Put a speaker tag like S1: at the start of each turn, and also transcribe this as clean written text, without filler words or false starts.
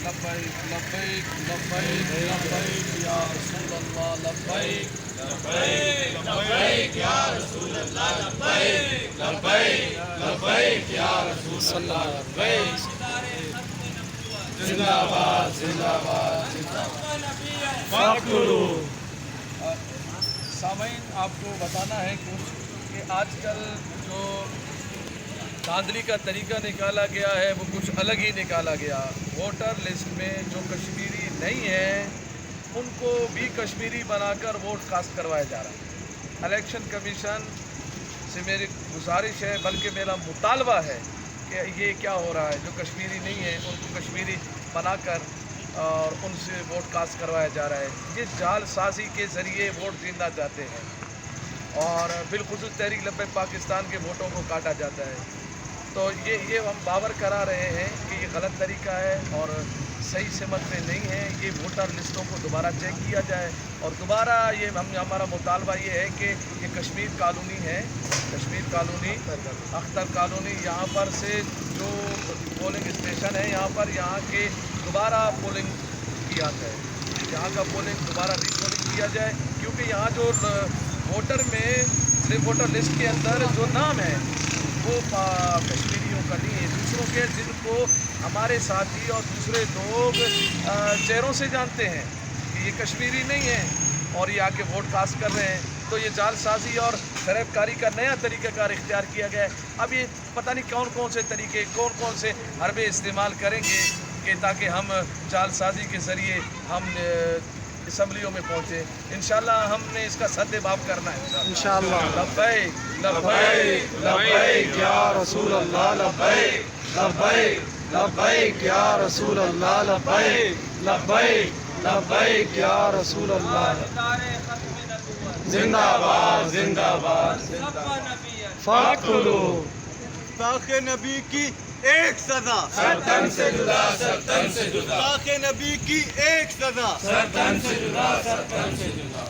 S1: لبیک لبیک لبیک لبیک یا رسول اللہ لبیک لبیک لبیک یا رسول اللہ لبیک لبیک لبیک یا رسول اللہ لبیک زندہ باد زندہ باد زندہ باد۔ سامعین، آپ کو بتانا ہے کچھ کہ آج کل جو دھاندلی کا طریقہ نکالا گیا ہے وہ کچھ الگ ہی نکالا گیا۔ ووٹر لسٹ میں جو کشمیری نہیں ہیں ان کو بھی کشمیری بنا کر ووٹ کاسٹ کروایا جا رہا ہے۔ الیکشن کمیشن سے میری گزارش ہے، بلکہ میرا مطالبہ ہے کہ یہ کیا ہو رہا ہے، جو کشمیری نہیں ہیں ان کو کشمیری بنا کر اور ان سے ووٹ کاسٹ کروایا جا رہا ہے۔ یہ جعل سازی کے ذریعے ووٹ دینا چاہتے ہیں اور بالخصوص تحریک لبیک پاکستان کے ووٹوں کو کاٹا جاتا ہے۔ تو یہ ہم باور کرا رہے ہیں کہ یہ غلط طریقہ ہے اور صحیح سمت میں نہیں ہے۔ یہ ووٹر لسٹوں کو دوبارہ چیک کیا جائے اور دوبارہ ہمارا مطالبہ یہ ہے کہ یہ کشمیر کالونی ہے، کشمیر کالونی، اختر کالونی، یہاں پر سے جو پولنگ اسٹیشن ہے یہاں کے دوبارہ پولنگ کیا جائے، یہاں کا پولنگ دوبارہ ری پولنگ کیا جائے، کیونکہ یہاں جو ووٹر لسٹ کے اندر جو نام ہے وہ کشمیریوں کا نہیں ہے، دوسروں کے، جن کو ہمارے ساتھی اور دوسرے لوگ چہروں سے جانتے ہیں کہ یہ کشمیری نہیں ہیں اور یہ آ کے ووٹ کاسٹ کر رہے ہیں۔ تو یہ جعل سازی اور فریب کاری کا نیا طریقہ کار اختیار کیا گیا ہے۔ اب یہ پتہ نہیں کون سے طریقے، کون سے حربے استعمال کریں گے کہ تاکہ ہم جعل سازی کے ذریعے ہم اسمبلیوں میں پہنچے۔ انشاءاللہ ہم نے اس کا سد باب کرنا ہے انشاءاللہ۔ لبیک لبیک لبیک یا رسول اللہ لبیک لبیک لبیک یا رسول اللہ لبیک لبیک لبیک یا رسول اللہ۔ زندہ باد زندہ باد فاقلو
S2: ساخ نبی کی ایک سزا،
S1: سر تن سے جدا، سر تن سے جدا،
S2: ساخ نبی کی ایک سزا،
S1: سر تن سے جدا، سر تن سے جدا۔